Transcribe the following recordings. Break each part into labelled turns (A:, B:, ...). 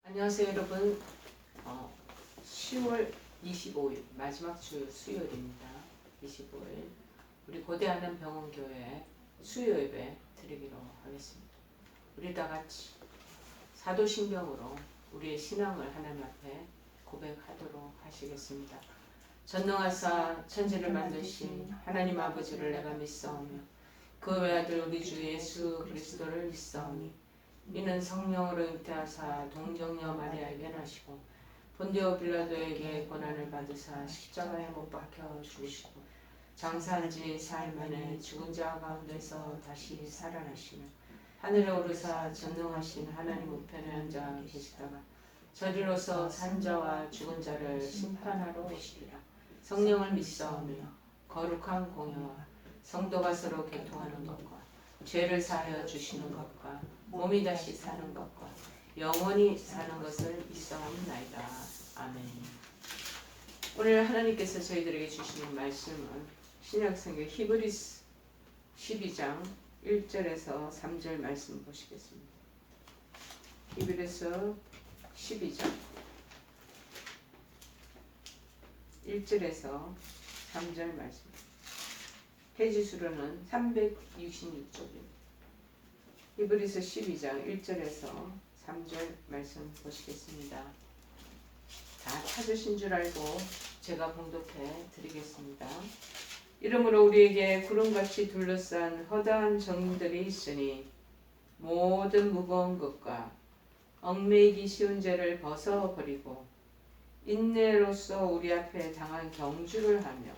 A: 안녕하세요 여러분. 10월 25일 마지막 주 수요일입니다. 25일 우리 고대하는 병원교회 수요 예배 드리기로 하겠습니다. 우리 다같이 사도신경으로 우리의 신앙을 하나님 앞에 고백하도록 하시겠습니다. 전능하사 천지를 만드신 하나님 아버지를 내가 믿사오며 그 외아들 우리 주 예수 그리스도를 믿사오니 이는 성령으로 잉태하사 동정녀 마리아에게 나시고 본디오 빌라도에게 고난을 받으사 십자가에 못 박혀 죽으시고 장사한 지 사흘 만에 죽은 자 가운데서 다시 살아나시며 하늘에 오르사 전능하신 하나님 우편에 앉아 계시다가 저리로서 산 자와 죽은 자를 심판하러 오시리라. 성령을 믿사오며 거룩한 공예와 성도가 서로 교통하는 것과 죄를 사하여 주시는 것과 몸이 다시 사는 것과 영원히 사는 것을 믿사옵나이다. 아멘. 오늘 하나님께서 저희들에게 주시는 말씀은 신약성경 히브리서 12장 1절에서 3절 말씀 보시겠습니다. 히브리서 12장 1절에서 3절 말씀. 페이지 수로는 366쪽입니다. 히브리서 12장 1절에서 3절 말씀 보시겠습니다. 다 찾으신 줄 알고 제가 봉독해 드리겠습니다. 이러므로 우리에게 구름같이 둘러싼 허다한 정들이 있으니 모든 무거운 것과 얽매이기 쉬운 죄를 벗어버리고 인내로서 우리 앞에 당한 경주를 하며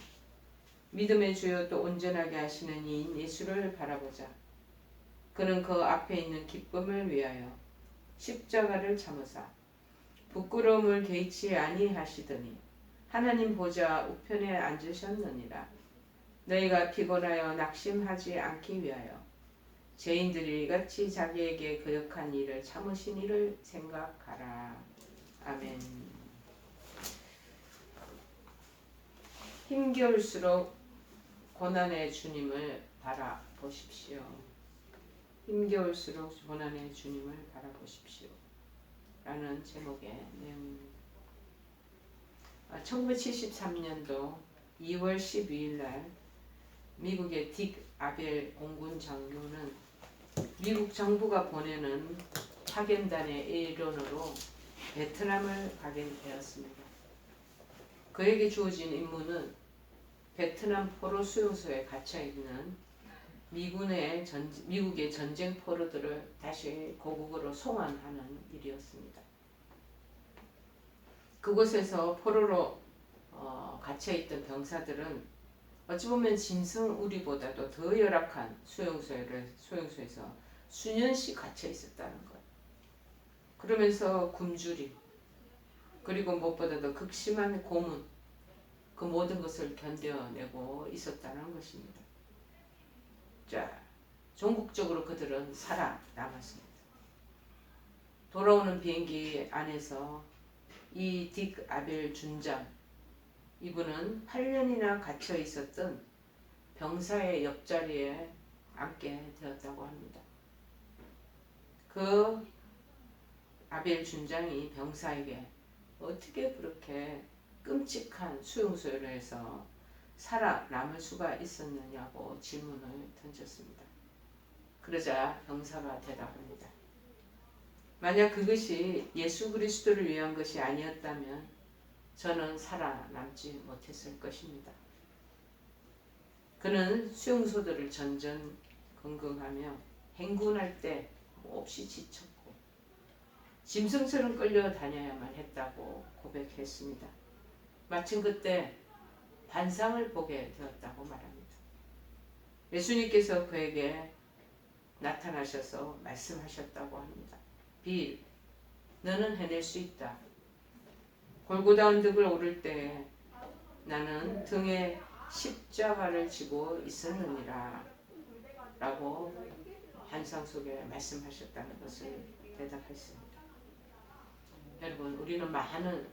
A: 믿음의 주여 또 온전하게 하시는 이인 예수를 바라보자. 그는 그 앞에 있는 기쁨을 위하여 십자가를 참으사 부끄러움을 개의치 아니하시더니 하나님 보좌 우편에 앉으셨느니라. 너희가 피곤하여 낙심하지 않기 위하여 죄인들이 이같이 자기에게 거역한 일을 참으신 이를 생각하라. 아멘. 힘겨울수록 고난의 주님을 바라보십시오. 힘겨울수록 고난의 주님을 바라보십시오. 라는 제목의 내용입니다. 1973년도 2월 12일 날 미국의 딕 아벨 공군 장교는 미국 정부가 보내는 파견단의 일원으로 베트남을 가게 되었습니다. 그에게 주어진 임무는 베트남 포로 수용소에 갇혀있는 미국의 전쟁 포로들을 다시 고국으로 송환하는 일이었습니다. 그곳에서 포로로 갇혀있던 병사들은 어찌 보면 짐승 우리보다도 더 열악한 수용소에서 수년씩 갇혀 있었다는 것. 그러면서 굶주림, 그리고 무엇보다도 극심한 고문, 그 모든 것을 견뎌내고 있었다는 것입니다. 자, 종국적으로 그들은 살아남았습니다. 돌아오는 비행기 안에서 이 딕 아벨 준장, 이분은 8년이나 갇혀 있었던 병사의 옆자리에 앉게 되었다고 합니다. 그 아벨 준장이 병사에게 어떻게 그렇게 끔찍한 수용소에서 살아남을 수가 있었느냐고 질문을 던졌습니다. 그러자 병사가 대답합니다. 만약 그것이 예수 그리스도를 위한 것이 아니었다면 저는 살아남지 못했을 것입니다. 그는 수용소들을 전전긍긍하며 행군할 때 몹시 지쳤고 짐승처럼 끌려다녀야만 했다고 고백했습니다. 마침 그때 반상을 보게 되었다고 말합니다. 예수님께서 그에게 나타나셔서 말씀하셨다고 합니다. 빌, 너는 해낼 수 있다. 골고다 언덕을 오를 때에 나는 등에 십자가를 지고 있었느니라 라고 환상 속에 말씀하셨다는 것을 대답했습니다. 여러분, 우리는 많은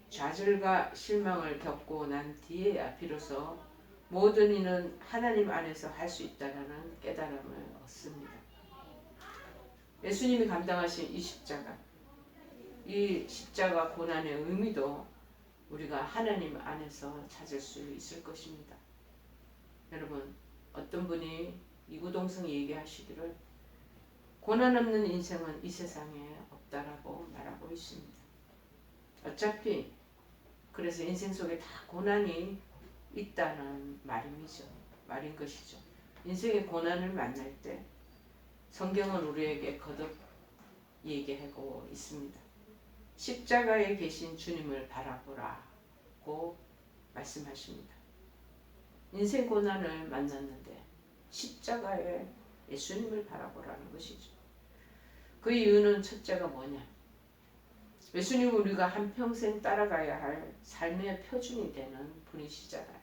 A: 좌절과 실망을 겪고 난 뒤에야 비로소 모든 이는 하나님 안에서 할 수 있다는 깨달음을 얻습니다. 예수님이 감당하신 이 십자가, 이 십자가 고난의 의미도 우리가 하나님 안에서 찾을 수 있을 것입니다. 여러분, 어떤 분이 이구동성 얘기하시기를 고난 없는 인생은 이 세상에 없다라고 말하고 있습니다. 어차피 그래서 인생 속에 다 고난이 있다는 말인 것이죠. 인생의 고난을 만날 때 성경은 우리에게 거듭 얘기하고 있습니다. 십자가에 계신 주님을 바라보라고 말씀하십니다. 인생 고난을 만났는데 십자가에 예수님을 바라보라는 것이죠. 그 이유는 첫째가 뭐냐? 예수님 우리가 한평생 따라가야 할 삶의 표준이 되는 분이시잖아요.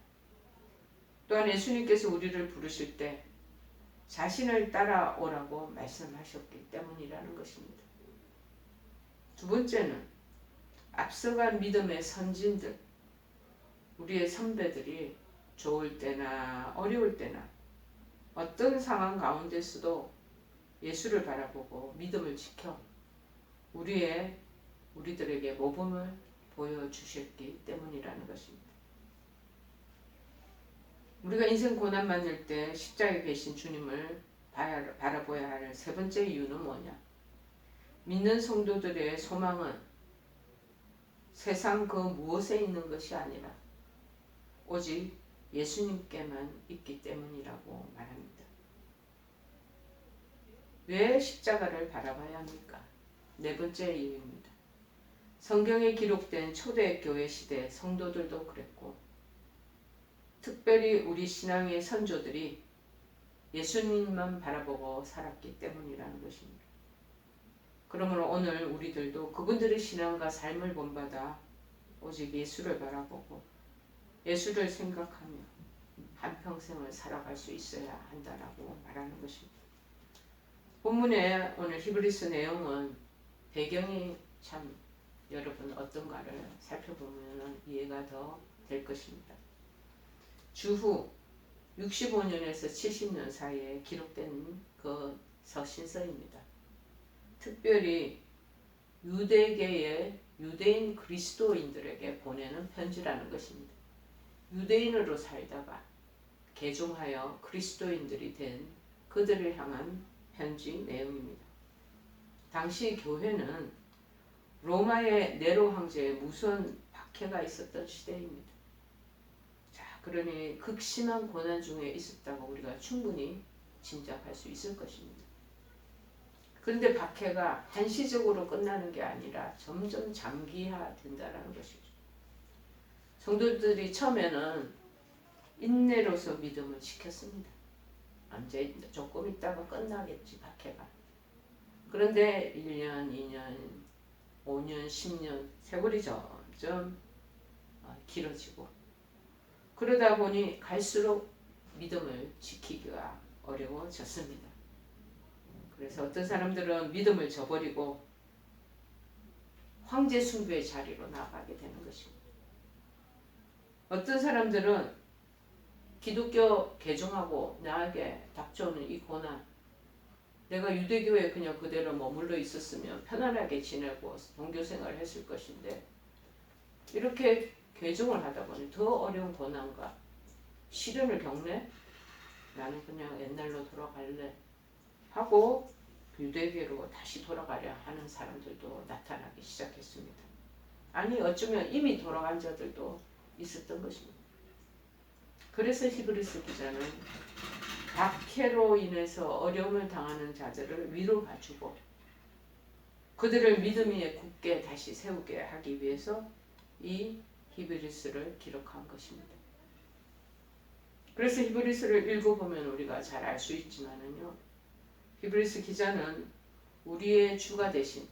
A: 또한 예수님께서 우리를 부르실 때 자신을 따라오라고 말씀하셨기 때문이라는 것입니다. 두 번째는 앞서간 믿음의 선진들, 우리의 선배들이 좋을 때나 어려울 때나 어떤 상황 가운데서도 예수를 바라보고 믿음을 지켜 우리들에게 모범을 보여주셨기 때문이라는 것입니다. 우리가 인생 고난 만날 때 십자가에 계신 주님을 바라봐야 할 세 번째 이유는 뭐냐? 믿는 성도들의 소망은 세상 그 무엇에 있는 것이 아니라 오직 예수님께만 있기 때문이라고 말합니다. 왜 십자가를 바라봐야 합니까? 네 번째 이유입니다. 성경에 기록된 초대교회 시대 성도들도 그랬고 특별히 우리 신앙의 선조들이 예수님만 바라보고 살았기 때문이라는 것입니다. 그러므로 오늘 우리들도 그분들의 신앙과 삶을 본받아 오직 예수를 바라보고 예수를 생각하며 한평생을 살아갈 수 있어야 한다라고 말하는 것입니다. 본문의 오늘 히브리서 내용은 배경이 참 여러분 어떤가를 살펴보면 이해가 더 될 것입니다. 주후 65년에서 70년 사이에 기록된 그 서신서입니다. 특별히 유대계의 유대인 그리스도인들에게 보내는 편지라는 것입니다. 유대인으로 살다가 개종하여 그리스도인들이 된 그들을 향한 편지 내용입니다. 당시 교회는 로마의 네로 황제의 무서운 박해가 있었던 시대입니다. 자, 그러니 극심한 고난 중에 있었다고 우리가 충분히 짐작할 수 있을 것입니다. 그런데 박해가 한시적으로 끝나는 게 아니라 점점 장기화된다는 것이죠. 성도들이 처음에는 인내로서 믿음을 지켰습니다. 이제 조금 있다가 끝나겠지 박해가. 그런데 1년, 2년, 5년, 10년 세월이 점점 길어지고 그러다 보니 갈수록 믿음을 지키기가 어려워졌습니다. 그래서 어떤 사람들은 믿음을 저버리고 황제 숭배의 자리로 나가게 되는 것입니다. 어떤 사람들은 기독교 개종하고 나에게 닥쳐오는 이 고난, 내가 유대교에 그냥 그대로 머물러 있었으면 편안하게 지내고 종교생활을 했을 것인데 이렇게 개종을 하다 보니 더 어려운 고난과 시련을 겪네? 나는 그냥 옛날로 돌아갈래 하고 유대교로 다시 돌아가려 하는 사람들도 나타나기 시작했습니다. 아니 어쩌면 이미 돌아간 자들도 있었던 것입니다. 그래서 히브리서 기자는 박해로 인해서 어려움을 당하는 자들을 위로해주고 그들을 믿음 위에 굳게 다시 세우게 하기 위해서 이 히브리서를 기록한 것입니다. 그래서 히브리서를 읽어보면 우리가 잘 알 수 있지만은요, 히브리서 기자는 우리의 주가 되신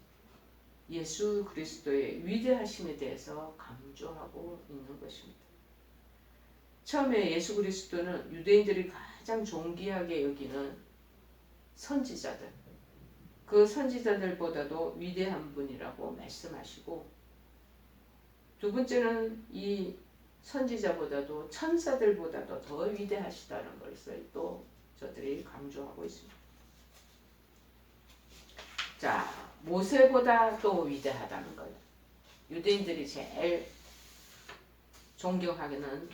A: 예수 그리스도의 위대하심에 대해서 강조하고 있는 것입니다. 처음에 예수 그리스도는 유대인들이 가장 존귀하게 여기는 선지자들, 그 선지자들보다도 위대한 분이라고 말씀하시고, 두 번째는 이 선지자보다도 천사들보다도 더 위대하시다는 것을 또 저들이 강조하고 있습니다. 자, 모세보다 또 위대하다는 거예요. 유대인들이 제일 존경하기는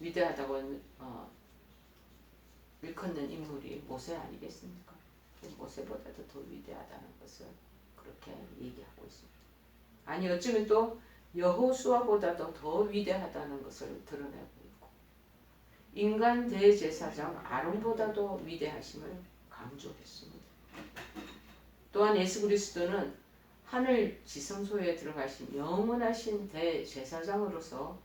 A: 위대하다고 일컫는 인물이 모세 아니겠습니까? 모세보다도 더 위대하다는 것을 그렇게 얘기하고 있습니다. 아니 어쩌면 또 여호수아보다도 더 위대하다는 것을 드러내고 있고 인간 대제사장 아론보다도 위대하심을 강조했습니다. 또한 예수 그리스도는 하늘 지성소에 들어가신 영원하신 대제사장으로서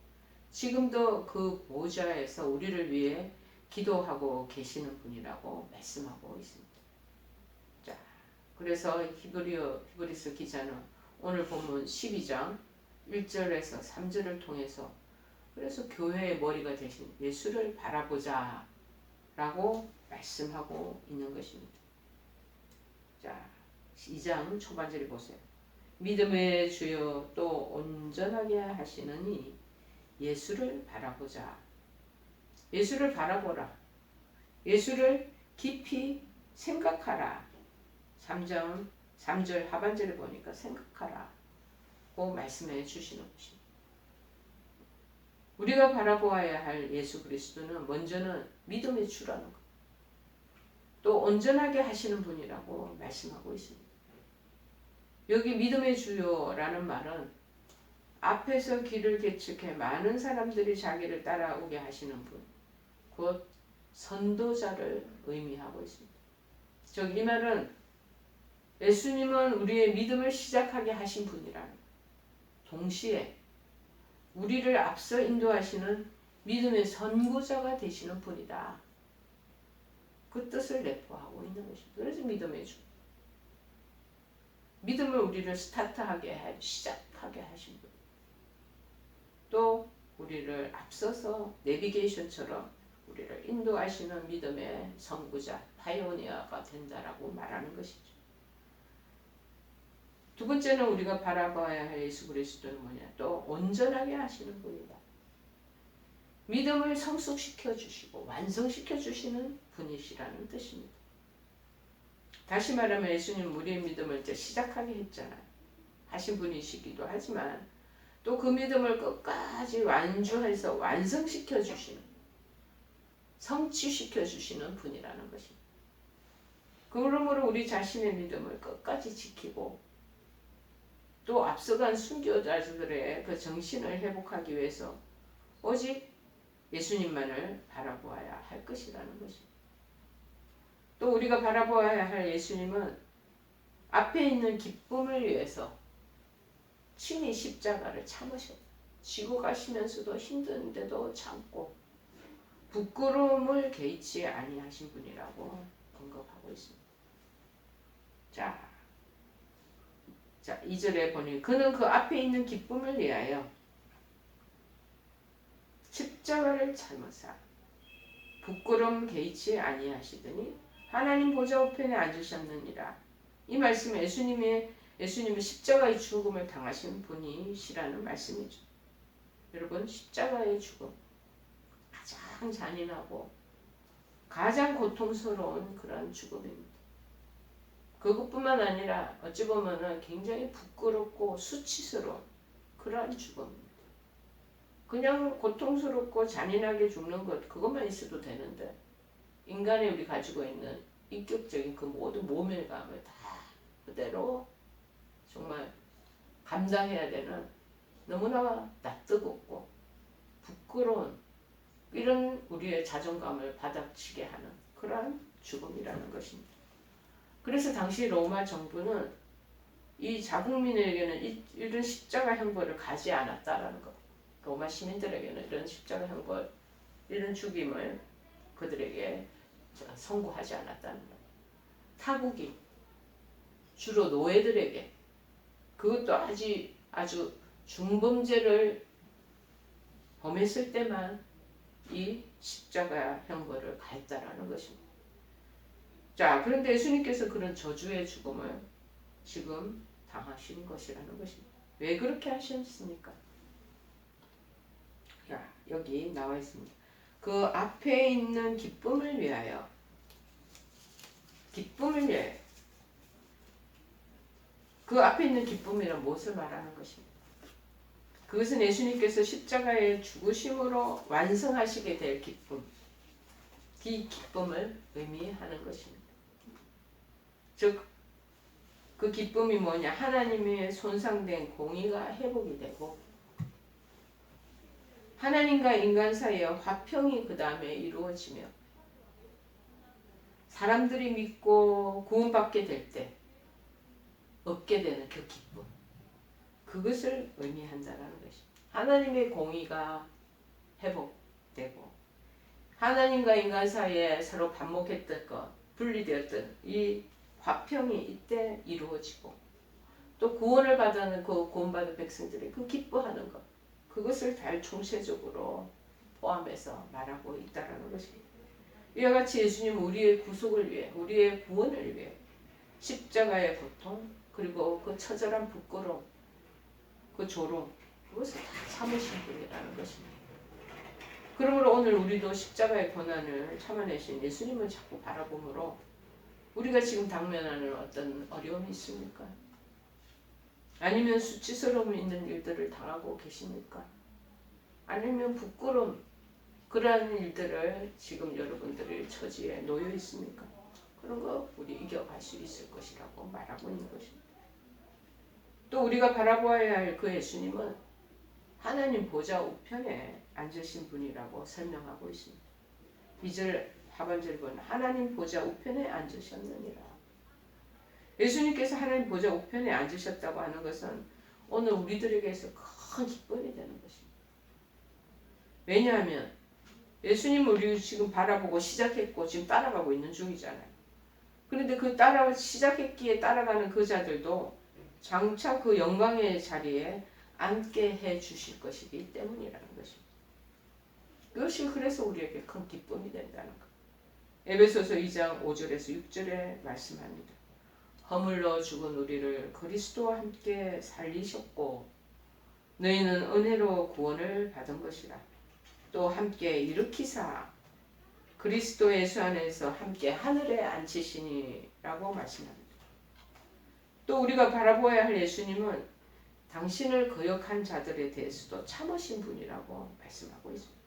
A: 지금도 그 보좌에서 우리를 위해 기도하고 계시는 분이라고 말씀하고 있습니다. 자, 그래서 히브리서 기자는 오늘 본문 12장 1절에서 3절을 통해서 그래서 교회의 머리가 되신 예수를 바라보자 라고 말씀하고 있는 것입니다. 자, 2장 초반절에 보세요. 믿음의 주여 또 온전하게 하시느니 예수를 바라보자. 예수를 바라보라. 예수를 깊이 생각하라. 3절 하반절에 보니까 생각하라 고 말씀해 주시는 것입니다. 우리가 바라보아야 할 예수 그리스도는 먼저는 믿음의 주라는 것. 또 온전하게 하시는 분이라고 말씀하고 있습니다. 여기 믿음의 주요라는 말은 앞에서 길을 개척해 많은 사람들이 자기를 따라오게 하시는 분, 곧 선도자를 의미하고 있습니다. 즉 이 말은 예수님은 우리의 믿음을 시작하게 하신 분이라는 동시에 우리를 앞서 인도하시는 믿음의 선구자가 되시는 분이다. 그 뜻을 내포하고 있는 것입니다. 그래서 믿음의 주. 믿음을 우리를 스타트하게 시작하게 하신 분. 또 우리를 앞서서 내비게이션처럼 우리를 인도하시는 믿음의 선구자, 파이오니어가 된다라고 말하는 것이죠. 두 번째는 우리가 바라봐야 할 예수 그리스도는 뭐냐? 또 온전하게 하시는 분이다. 믿음을 성숙시켜 주시고 완성시켜 주시는 분이시라는 뜻입니다. 다시 말하면 예수님은 우리의 믿음을 이제 시작하게 했잖아요. 하신 분이시기도 하지만 또 그 믿음을 끝까지 완주해서 완성시켜 주시는, 성취시켜 주시는 분이라는 것입니다. 그러므로 우리 자신의 믿음을 끝까지 지키고 또 앞서간 순교자들의 그 정신을 회복하기 위해서 오직 예수님만을 바라보아야 할 것이라는 것입니다. 또 우리가 바라보아야 할 예수님은 앞에 있는 기쁨을 위해서 친히 십자가를 참으셨다. 지고 가시면서도 힘든데도 참고 부끄러움을 개의치 아니하신 분이라고 언급하고 있습니다. 자, 2절에 보니 그는 그 앞에 있는 기쁨을 위하여 십자가를 참으사 부끄러움 개의치 아니하시더니 하나님 보좌 우편에 앉으셨느니라. 이 말씀은 예수님은 십자가의 죽음을 당하신 분이시라는 말씀이죠. 여러분, 십자가의 죽음 가장 잔인하고 가장 고통스러운 그런 죽음입니다. 그것뿐만 아니라 어찌 보면 굉장히 부끄럽고 수치스러운 그러한 죽음입니다. 그냥 고통스럽고 잔인하게 죽는 것 그것만 있어도 되는데 인간이 우리 가지고 있는 인격적인 그 모든 모멸감을 다 그대로 정말 감당해야 되는 너무나 낯뜨겁고 부끄러운 이런 우리의 자존감을 바닥치게 하는 그러한 죽음이라는 것입니다. 그래서 당시 로마 정부는 이 자국민에게는 이런 십자가 형벌을 가지 않았다라는 것. 로마 시민들에게는 이런 십자가 형벌, 이런 죽임을 그들에게 선고하지 않았다는 것. 타국이 주로 노예들에게 그것도 아주 중범죄를 범했을 때만 이 십자가 형벌을 가했다라는 것입니다. 자, 그런데 예수님께서 그런 저주의 죽음을 지금 당하신 것이라는 것입니다. 왜 그렇게 하셨습니까? 자, 여기 나와 있습니다. 그 앞에 있는 기쁨을 위하여 그 앞에 있는 기쁨이란 무엇을 말하는 것입니까? 그것은 예수님께서 십자가의 죽으심으로 완성하시게 될 기쁨, 이 기쁨을 의미하는 것입니다. 즉, 그 기쁨이 뭐냐? 하나님의 손상된 공의가 회복이 되고 하나님과 인간 사이의 화평이 그 다음에 이루어지며 사람들이 믿고 구원받게 될 때 얻게 되는 그 기쁨, 그것을 의미한다는 것입니다. 하나님의 공의가 회복되고 하나님과 인간 사이에 서로 반목했던 것, 분리되었던 이 화평이 이때 이루어지고 또 구원을 받는 그 구원받은 백성들이 그 기뻐하는 것, 그것을 잘 총체적으로 포함해서 말하고 있다는 것입니다. 이와 같이 예수님은 우리의 구속을 위해, 우리의 구원을 위해 십자가의 고통, 그리고 그 처절한 부끄러움, 그 조롱, 그것을 다 참으신 분이라는 것입니다. 그러므로 오늘 우리도 십자가의 고난을 참아내신 예수님을 자꾸 바라보므로 우리가 지금 당면하는 어떤 어려움이 있습니까? 아니면 수치스러움 있는 일들을 당하고 계십니까? 아니면 부끄러움, 그러한 일들을 지금 여러분들의 처지에 놓여 있습니까? 그런 거 우리 이겨갈 수 있을 것이라고 말하고 있는 것입니다. 또 우리가 바라보아야 할 그 예수님은 하나님 보좌 우편에 앉으신 분이라고 설명하고 있습니다. 2절 하반절 보면 하나님 보좌 우편에 앉으셨느니라. 예수님께서 하나님 보좌 우편에 앉으셨다고 하는 것은 오늘 우리들에게서 큰 기쁨이 되는 것입니다. 왜냐하면 예수님을 우리 지금 바라보고 시작했고 지금 따라가고 있는 중이잖아요. 그런데 그 시작했기에 따라가는 그 자들도 장차 그 영광의 자리에 앉게 해 주실 것이기 때문이라는 것입니다. 그것이 그래서 우리에게 큰 기쁨이 된다는 것. 에베소서 2장 5절에서 6절에 말씀합니다. 허물러 죽은 우리를 그리스도와 함께 살리셨고 너희는 은혜로 구원을 받은 것이라. 또 함께 일으키사 그리스도 예수 안에서 함께 하늘에 앉히시니라고 말씀합니다. 또 우리가 바라보아야 할 예수님은 당신을 거역한 자들에 대해서도 참으신 분이라고 말씀하고 있습니다.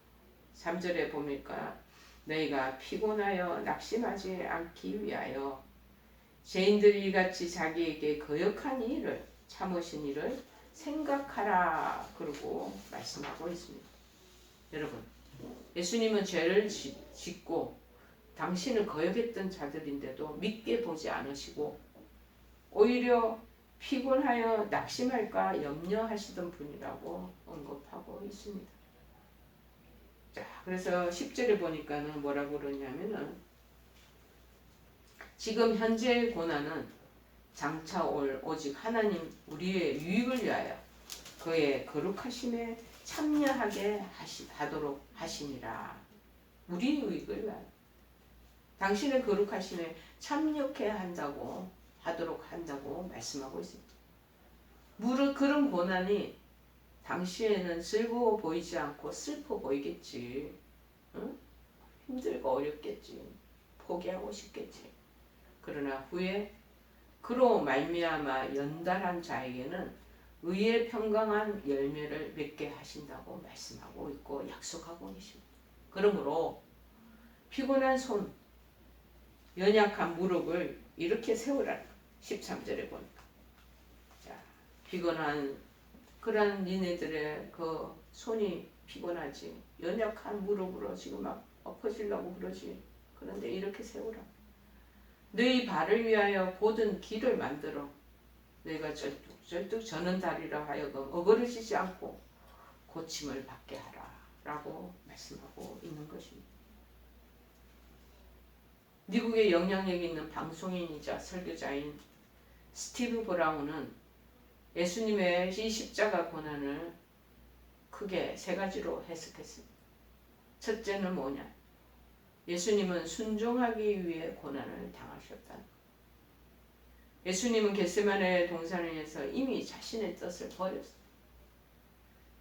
A: 3절에 보니까 너희가 피곤하여 낙심하지 않기 위하여 죄인들이 이같이 자기에게 거역한 일을 참으신 일을 생각하라 그러고 말씀하고 있습니다. 여러분, 예수님은 죄를 짓고 당신을 거역했던 자들인데도 믿게 보지 않으시고 오히려 피곤하여 낙심할까 염려하시던 분이라고 언급하고 있습니다. 자, 그래서 10절에 보니까는 뭐라고 그러냐면은 지금 현재의 고난은 장차 올 오직 하나님 우리의 유익을 위하여 그의 거룩하심에 참여하게 하도록 하시니라. 우리의 유익을 위하여 당신의 거룩하심에 참여케 하도록 한다고 말씀하고 있습니다. 무릇 그런 고난이 당시에는 즐거워 보이지 않고 슬퍼 보이겠지. 응? 힘들고 어렵겠지. 포기하고 싶겠지. 그러나 후에 그로 말미암아 연단한 자에게는 의의 평강한 열매를 맺게 하신다고 말씀하고 있고 약속하고 계십니다. 그러므로 피곤한 손, 연약한 무릎을 이렇게 세우라. 13절에 보니까. 자, 피곤한 그런 니네들의 그 손이 피곤하지. 연약한 무릎으로 지금 막 엎어지려고 그러지. 그런데 이렇게 세우라. 너희 발을 위하여 곧은 길을 만들어 너희가 절뚝절뚝 저는 다리라 하여금 어그러지지 않고 고침을 받게 하라 라고 말씀하고 있는 것입니다. 미국의 영향력 있는 방송인이자 설교자인 스티브 브라운은 예수님의 이 십자가 고난을 크게 세 가지로 해석했습니다. 첫째는 뭐냐? 예수님은 순종하기 위해 고난을 당하셨다. 예수님은 겟세마네 동산에서 이미 자신의 뜻을 버렸어요.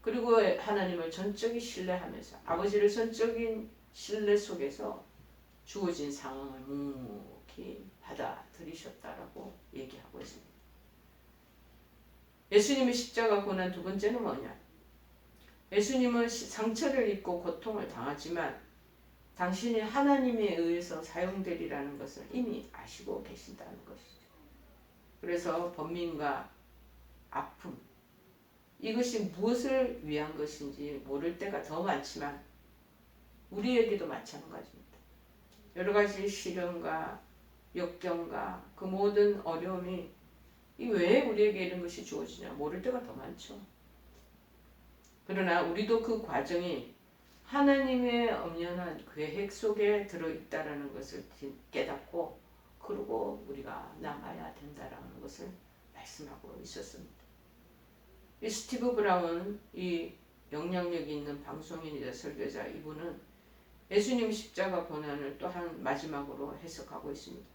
A: 그리고 하나님을 전적이 신뢰하면서 아버지를 전적인 신뢰 속에서 주어진 상황을 묵묵히 받아들이셨다라고 얘기하고 있습니다. 예수님의 십자가 고난 두 번째는 뭐냐? 예수님은 상처를 입고 고통을 당하지만 당신이 하나님에 의해서 사용되리라는 것을 이미 아시고 계신다는 것이죠. 그래서 번민과 아픔, 이것이 무엇을 위한 것인지 모를 때가 더 많지만 우리에게도 마찬가지입니다. 여러 가지 시련과 역경과 그 모든 어려움이 왜 우리에게 이런 것이 주어지냐 모를 때가 더 많죠. 그러나 우리도 그 과정이 하나님의 엄연한 계획 속에 들어있다는 것을 깨닫고 그러고 우리가 나가야 된다는 것을 말씀하고 있었습니다. 이 스티브 브라운, 이 영향력 있는 방송인이자 설교자, 이분은 예수님 십자가 고난을 또한 마지막으로 해석하고 있습니다.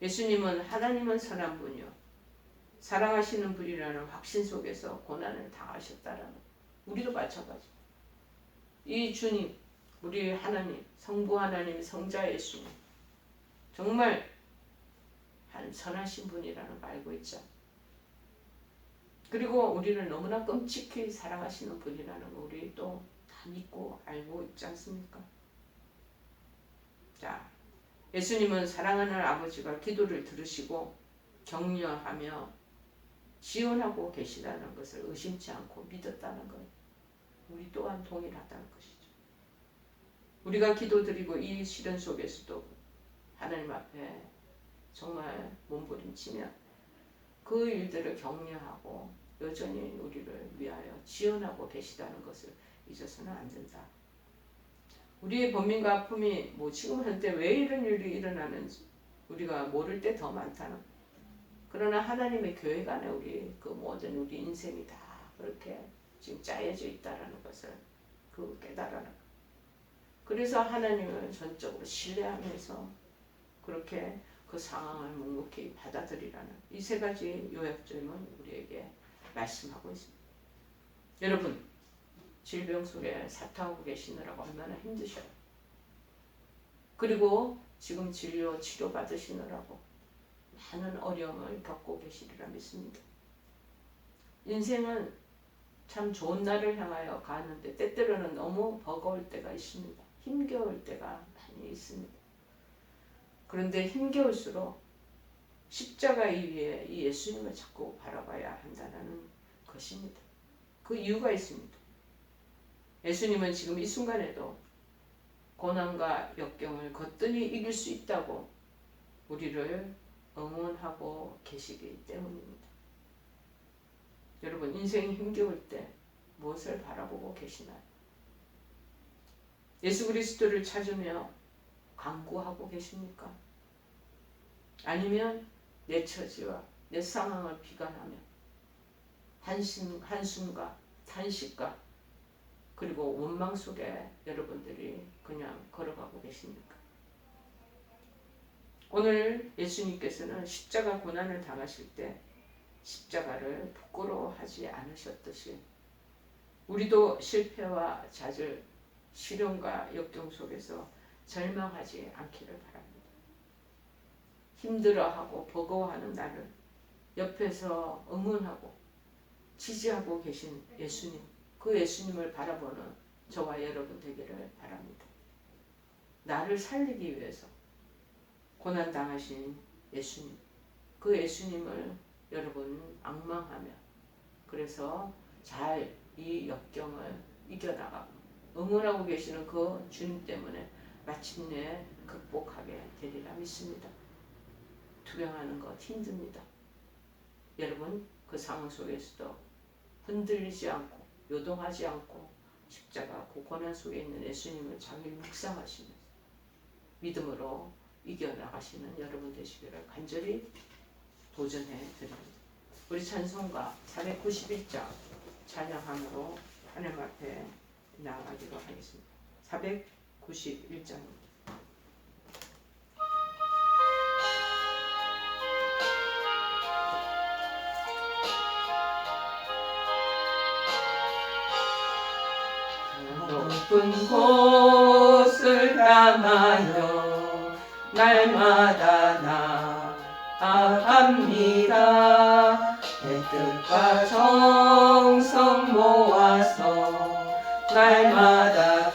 A: 예수님은 하나님은 선한 분이요 사랑하시는 분이라는 확신 속에서 고난을 당하셨다라는, 우리도 마찬가지. 이 주님, 우리 하나님, 성부 하나님, 성자 예수님, 정말 선하신 분이라는 걸 알고 있죠. 그리고 우리를 너무나 끔찍히 사랑하시는 분이라는 거 우리 또 다 믿고 알고 있지 않습니까? 자, 예수님은 사랑하는 아버지가 기도를 들으시고 격려하며 지원하고 계시다는 것을 의심치 않고 믿었다는 것, 우리 또한 동일하다는 것이죠. 우리가 기도드리고 이 시련 속에서도 하나님 앞에 정말 몸부림치며 그 일들을 격려하고 여전히 우리를 위하여 지원하고 계시다는 것을 잊어서는 안 된다. 우리의 번민과 아픔이 지금 현재 왜 이런 일이 일어나는지 우리가 모를 때 더 많다는, 그러나 하나님의 교회 안에 우리 그 모든 우리 인생이 다 그렇게 지금 짜여져 있다는 것을 깨달아라. 그래서 하나님을 전적으로 신뢰하면서 그렇게 그 상황을 묵묵히 받아들이라는 이 세 가지 요약점은 우리에게 말씀하고 있습니다. 여러분, 질병 속에 사투하고 계시느라고 얼마나 힘드셔요. 그리고 지금 진료, 치료 받으시느라고 많은 어려움을 겪고 계시리라 믿습니다. 인생은 참 좋은 날을 향하여 가는데 때때로는 너무 버거울 때가 있습니다. 힘겨울 때가 많이 있습니다. 그런데 힘겨울수록 십자가 위에 이 예수님을 자꾸 바라봐야 한다는 것입니다. 그 이유가 있습니다. 예수님은 지금 이 순간에도 고난과 역경을 거뜬히 이길 수 있다고 우리를 응원하고 계시기 때문입니다. 여러분, 인생이 힘겨울 때 무엇을 바라보고 계시나요? 예수 그리스도를 찾으며 간구하고 계십니까? 아니면 내 처지와 내 상황을 비관하며 한숨과 탄식과 그리고 원망 속에 여러분들이 그냥 걸어가고 계십니까? 오늘 예수님께서는 십자가 고난을 당하실 때 십자가를 부끄러워하지 않으셨듯이 우리도 실패와 좌절, 시련과 역경 속에서 절망하지 않기를 바랍니다. 힘들어하고 버거워하는 나를 옆에서 응원하고 지지하고 계신 예수님, 그 예수님을 바라보는 저와 여러분 되기를 바랍니다. 나를 살리기 위해서 고난당하신 예수님, 그 예수님을 여러분 앙망하며 그래서 잘 이 역경을 이겨나가고 응원하고 계시는 그 주님 때문에 마침내 극복하게 되리라 믿습니다. 투병하는 것 힘듭니다. 여러분, 그 상황 속에서도 흔들리지 않고 요동하지 않고 십자가 그 고난 속에 있는 예수님을 자기 묵상하시면서 믿음으로 이겨나가시는 여러분 되시기를 간절히 도전해 드립니다. 우리 찬송가 491장 찬양함으로 하나님 앞에 나아가기로 하겠습니다. 491장입니다. 높은 곳을 향하여 날마다 나아갑니다. 뜻과 정성 모아서 날마다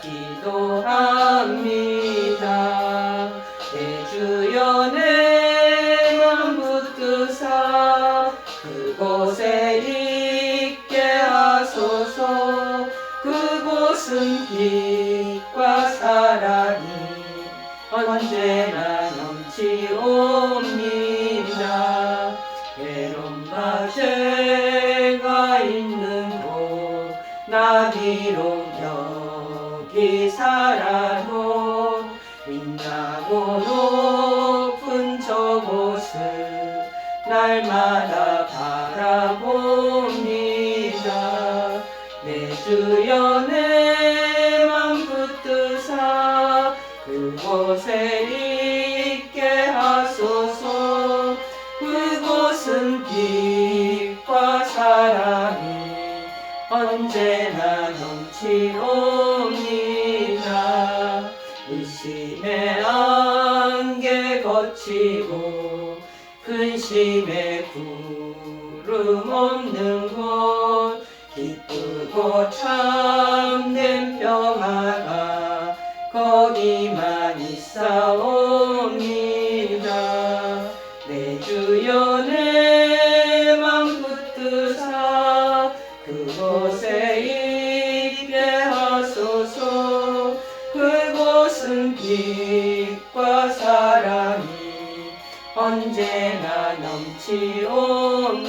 A: 기도합니다. 내 주여 내 맘 붙드사 그곳에 있게 하소서. 그곳은 빛과 사랑이 언제나 넘치옵니다. 외로움과 죄가 있는 곳 나 비록 여기 살아도 빛나고 높은 저곳을 날마다 바라봅니다. 내 주여 내 맘 붙드사 그곳에 있게 하소서. 그곳은 빛과 사랑이 언제나 넘치옵니다. 의심의 안개 거치고 근심의 구름 없는 곳 기쁘고 참된 평화가 거기만 있사옵니다. 내 주여 내 맘 붙드사 그곳에 있게 하소서. 그곳은 빛과 사랑이 언제나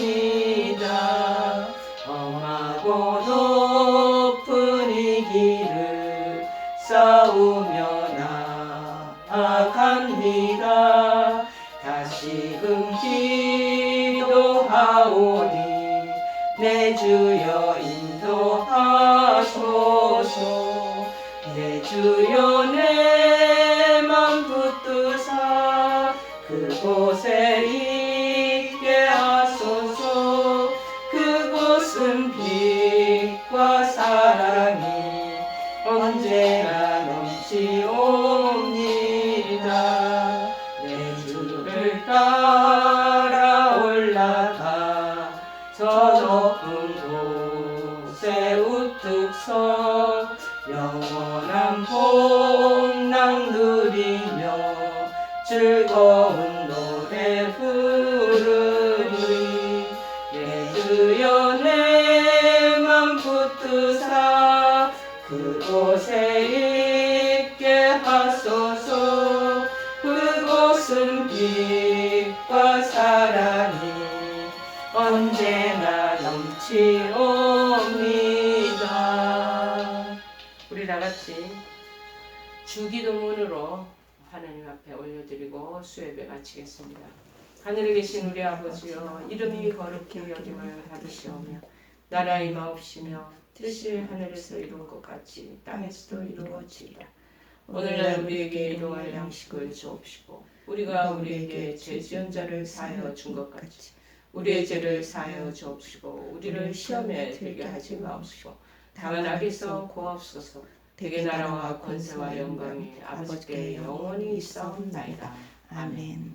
A: 넘치옵니다. 험하고 높은 이 길을 싸우며 나아갑니다. 다시금 기도하오니 내 주여 인도하소서. 내 주여 내 맘 붙드사 그곳에 있게 하소서. 그곳은 빛과 사랑이 언제나 넘치옵니다. 내 주를 따라 올라가 저 높은 곳에 우뚝 서 영원한 복락 누리며 즐거운 노래 부르니 내 주여 내 맘 붙드사 그곳에 있게 하소서. 그곳은 빛과 사랑이 언제나 넘치옵니다. 우리 다같이 주기도문으로 하나님 앞에 올려드리고 수예배 마치겠습니다. 하늘에 계신 우리 아버지여, 이름이 거룩히 여김을 받으시오며 나라 임하옵시며 뜻이 하늘에서 이룬 것 같이 땅에서도 이루어지리라. 오늘날 우리에게 일용할 양식을 주옵시고 우리가 우리에게 죄 지은 자를 사하여 준 것 같이 우리의 죄를 사하여 주옵시고 우리를 시험에 들게 하지 마옵시고 다만 악에서 구하옵소서. 대개 나라와 권세와 영광이 아버지께 영원히 있사옵나이다. 아멘.